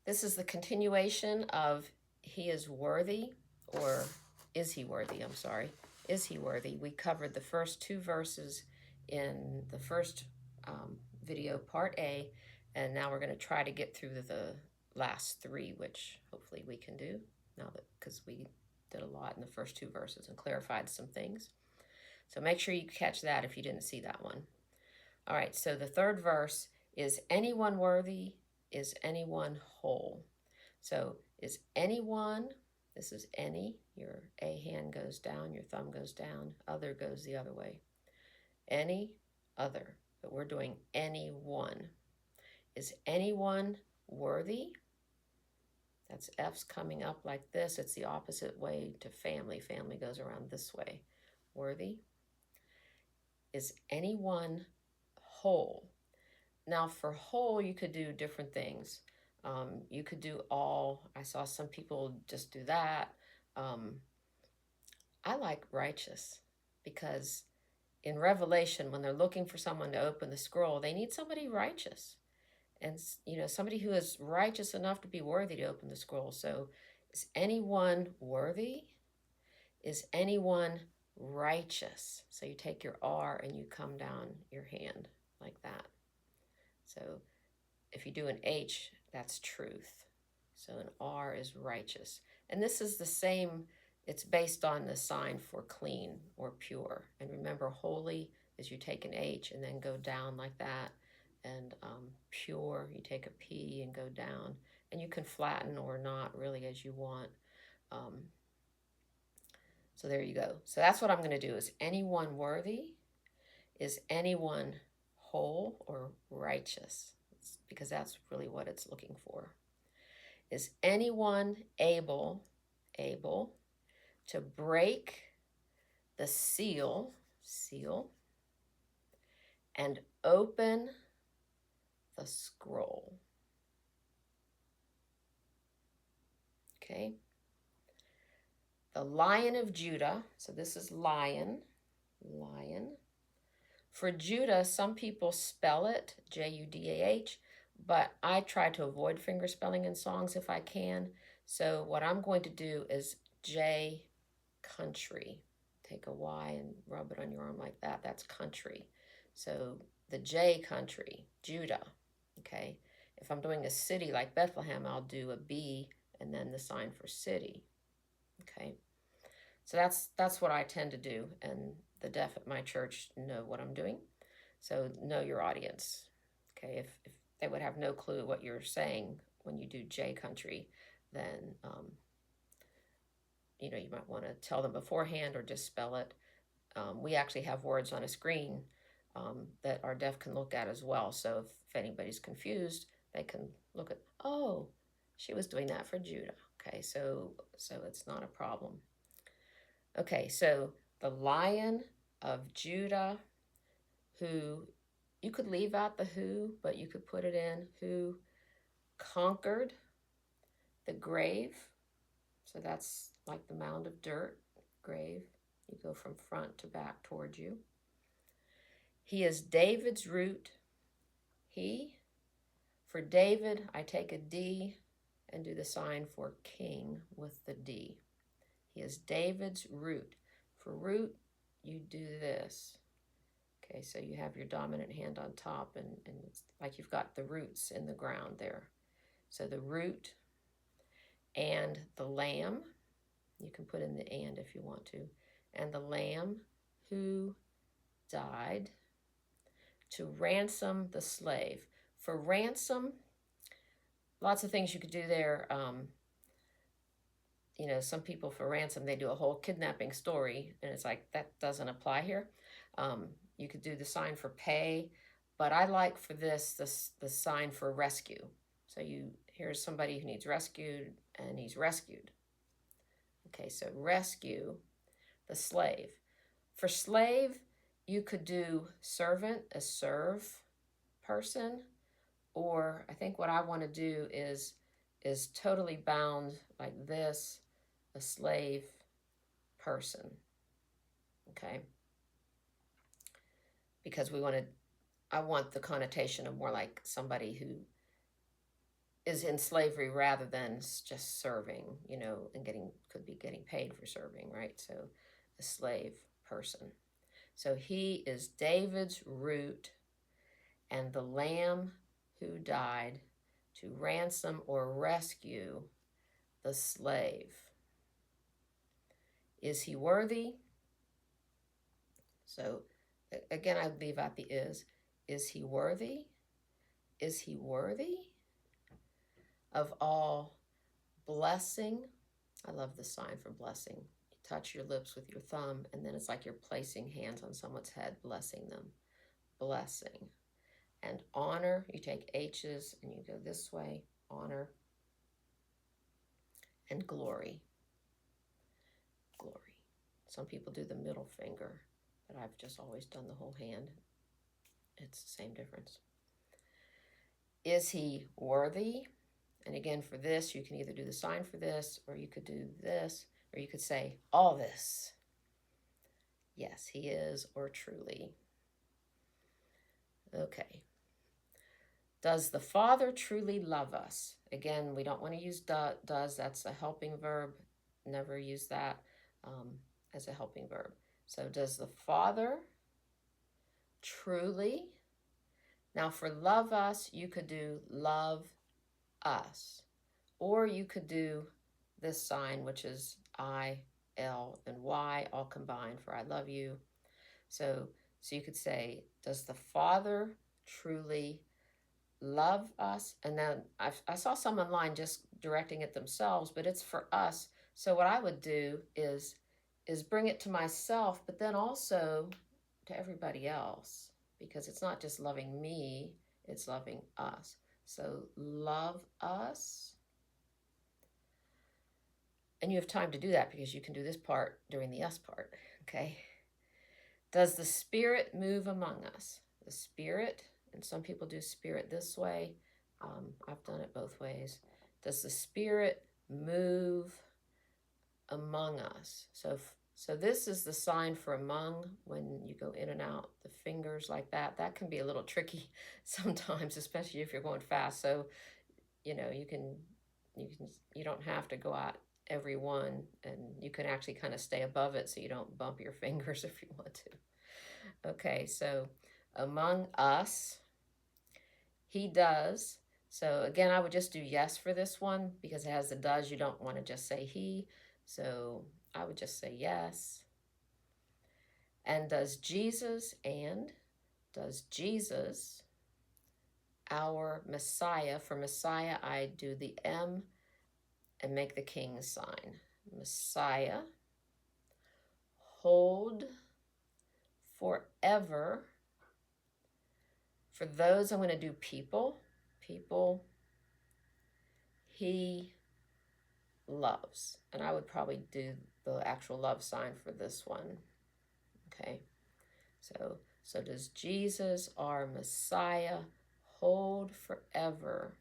This is the continuation of He is worthy, or is he worthy? I'm sorry. Is he worthy? We covered the first two verses in the first video, part A, and now we're going to try to get through the last three, which hopefully we can do now that because we did a lot in the first two verses and clarified some things. So make sure you catch that if you didn't see that one. All right, so the third verse is anyone worthy? Is anyone whole? So is anyone, this is any, your A hand goes down, your thumb goes down, other goes the other way. Any, other, but we're doing anyone. Is anyone worthy? That's F's coming up like this. It's the opposite way to family. Family goes around this way. Worthy. Is anyone whole? Now for whole, you could do different things. You could do all. I saw some people just do that. I like righteous because in Revelation, when they're looking for someone to open the scroll, they need somebody righteous. And, somebody who is righteous enough to be worthy to open the scroll. So is anyone worthy? Is anyone righteous? So you take your R and you come down your hand like that. So if you do an H, that's truth. So an R is righteous. And this is the same, it's based on the sign for clean or pure. And remember, holy is you take an H and then go down like that. And pure, you take a P and go down. And you can flatten or not really as you want. So there you go. So that's what I'm going to do. Is anyone worthy? Is anyone whole or righteous? Because that's really what it's looking for. Is anyone able to break the seal, and open the scroll? Okay. The Lion of Judah, so this is lion. For Judah, some people spell it Judah, but I try to avoid finger spelling in songs if I can. So what I'm going to do is J, country. Take a Y and rub it on your arm like that. That's country. So the J, country, Judah. Okay. If I'm doing a city like Bethlehem, I'll do a B and then the sign for city. Okay. So that's what I tend to do, and the deaf at my church know what I'm doing. So know your audience. Okay. If they would have no clue what you're saying when you do J country, then you might want to tell them beforehand or just spell it. We actually have words on a screen that our deaf can look at as well. So if anybody's confused, they can look at, oh, she was doing that for Judah. Okay, so it's not a problem. Okay, so the Lion of Judah, who, you could leave out the who, but you could put it in, who conquered the grave. So that's like the mound of dirt, grave. You go from front to back towards you. He is David's root. He. For David, I take a D and do the sign for king with the D. He is David's root. For root, you do this. Okay, so you have your dominant hand on top, and it's like you've got the roots in the ground there. So the root and the lamb, you can put in the and if you want to, and the lamb who died to ransom the slave. For ransom, lots of things you could do there. Some people for ransom, they do a whole kidnapping story, and it's like, that doesn't apply here. You could do the sign for pay, but I like for this the sign for rescue. So here's somebody who needs rescued, and he's rescued. Okay, so rescue the slave. For slave, you could do servant, a serve person, or I think what I want to do is totally bound like this, a slave person. Okay, because I want the connotation of more like somebody who is in slavery rather than just serving, and could be getting paid for serving, right? So a slave person. So he is David's root and the lamb who died to ransom or rescue the slave. Is he worthy? So again, I leave out the is. Is he worthy? Is he worthy of all blessing? I love the sign for blessing. You touch your lips with your thumb, and then it's like you're placing hands on someone's head, blessing them. Blessing. And honor, you take H's and you go this way, honor. And glory. Glory. Some people do the middle finger, but I've just always done the whole hand. It's the same difference. Is he worthy? And again, for this, you can either do the sign for this, or you could do this, or you could say all this. Yes, he is, or truly. Okay. Does the Father truly love us? Again, we don't want to use does. That's a helping verb. Never use that as a helping verb. So does the Father truly? Now for love us, you could do love us. Or you could do this sign, which is I, L, and Y all combined for I love you. So you could say, does the Father truly love us? And then I saw some online just directing it themselves, but it's for us. So what I would do is bring it to myself, but then also to everybody else, because it's not just loving me, it's loving us. So love us. And you have time to do that because you can do this part during the us part, okay? Does the Spirit move among us? The Spirit, and some people do Spirit this way. I've done it both ways. Does the Spirit move among us? So this is the sign for among when you go in and out the fingers like that. That can be a little tricky sometimes, especially if you're going fast. So, you don't have to go out every one, and you can actually kind of stay above it so you don't bump your fingers if you want to. Okay, so among us, he does. So again, I would just do yes for this one because it has the does. You don't want to just say he. So I would just say yes. And does Jesus, our Messiah, for Messiah, I do the M and make the king sign. Messiah, hold forever. For those, I'm going to do people, he loves. And I would probably do the actual love sign for this one. Okay, so does Jesus, our Messiah, hold forever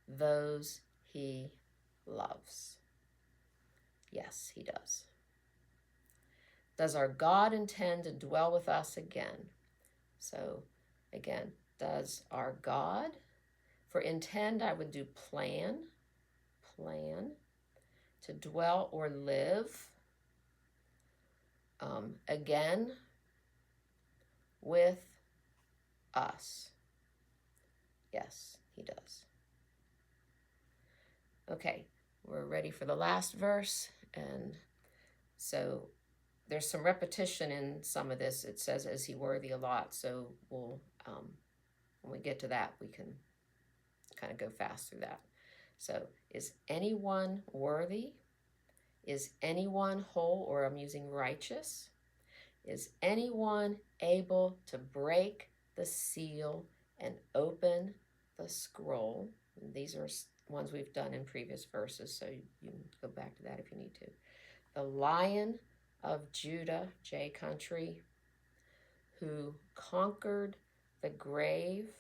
those he loves? Yes, he does. Does our God intend to dwell with us again? So again, does our God, for intend, I would do plan, to dwell or live, again, with us. Yes, he does. Okay, we're ready for the last verse. And so there's some repetition in some of this. It says, is he worthy a lot? So we'll, when we get to that, we can kind of go fast through that. So is anyone worthy? Is anyone whole, or I'm using righteous? Is anyone able to break the seal and open the scroll? And these are ones we've done in previous verses, so you can go back to that if you need to. The Lion of Judah, J country, who conquered the grave.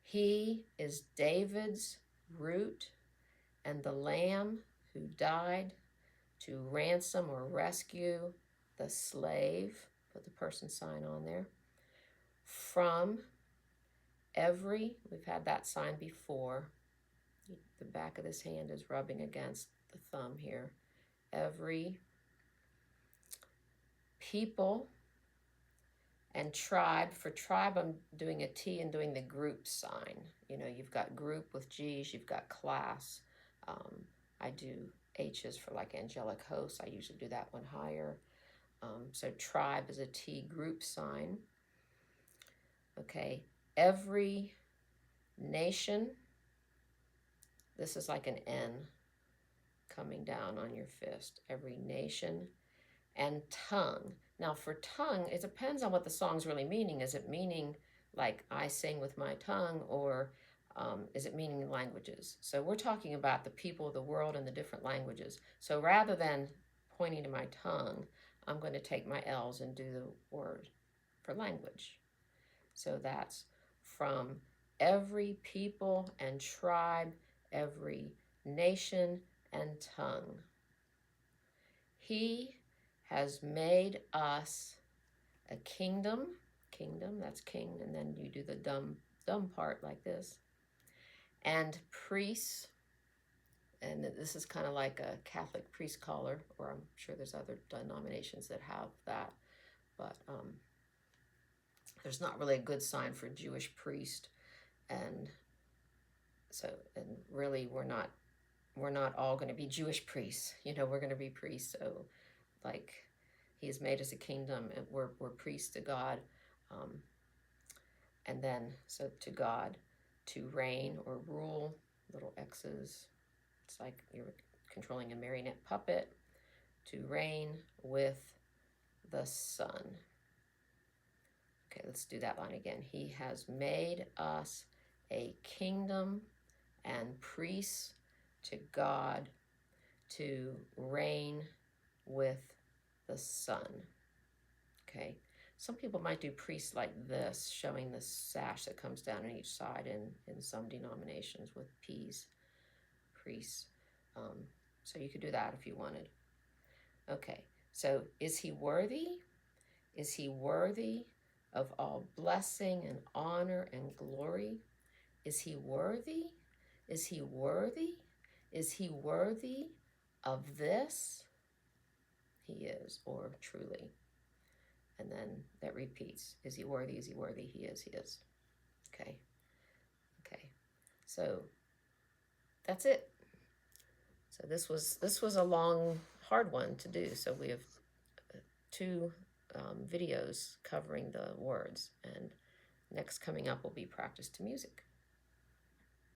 He is David's root and the Lamb who died to ransom or rescue the slave, put the person sign on there, from Every, we've had that sign before. The back of this hand is rubbing against the thumb here. Every people and tribe. For tribe, I'm doing a T and doing the group sign. You know, you've got group with G's, you've got class. I do H's for like angelic hosts. I usually do that one higher. So tribe is a T group sign. Okay, every nation. This is like an N coming down on your fist. Every nation. And tongue. Now for tongue, it depends on what the song's really meaning. Is it meaning like I sing with my tongue, or is it meaning languages? So we're talking about the people of the world and the different languages. So rather than pointing to my tongue, I'm going to take my L's and do the word for language. So that's from every people and tribe, every nation and tongue. He has made us a kingdom, that's king, and then you do the dumb part like this, and priests, and this is kind of like a Catholic priest collar, or I'm sure there's other denominations that have that, but there's not really a good sign for Jewish priest, and so, and really we're not all going to be Jewish priests, you know, we're going to be priests, so like he has made us a kingdom and we're priests to God. And then, so to God, to reign or rule, little X's. It's like you're controlling a marionette puppet. To reign with the Son. Okay, let's do that line again. He has made us a kingdom and priests to God, to reign with the Son. Okay, some people might do priests like this, showing the sash that comes down on each side in some denominations with P's, priests. So you could do that if you wanted. Okay, so is he worthy? Is he worthy of all blessing and honor and glory? Is he worthy? Is he worthy? Is he worthy of this? He is, or truly. And then that repeats. Is he worthy? Is he worthy? He is. He is. Okay. Okay. So that's it. So this was a long, hard one to do. So we have two videos covering the words, and next coming up will be practice to music.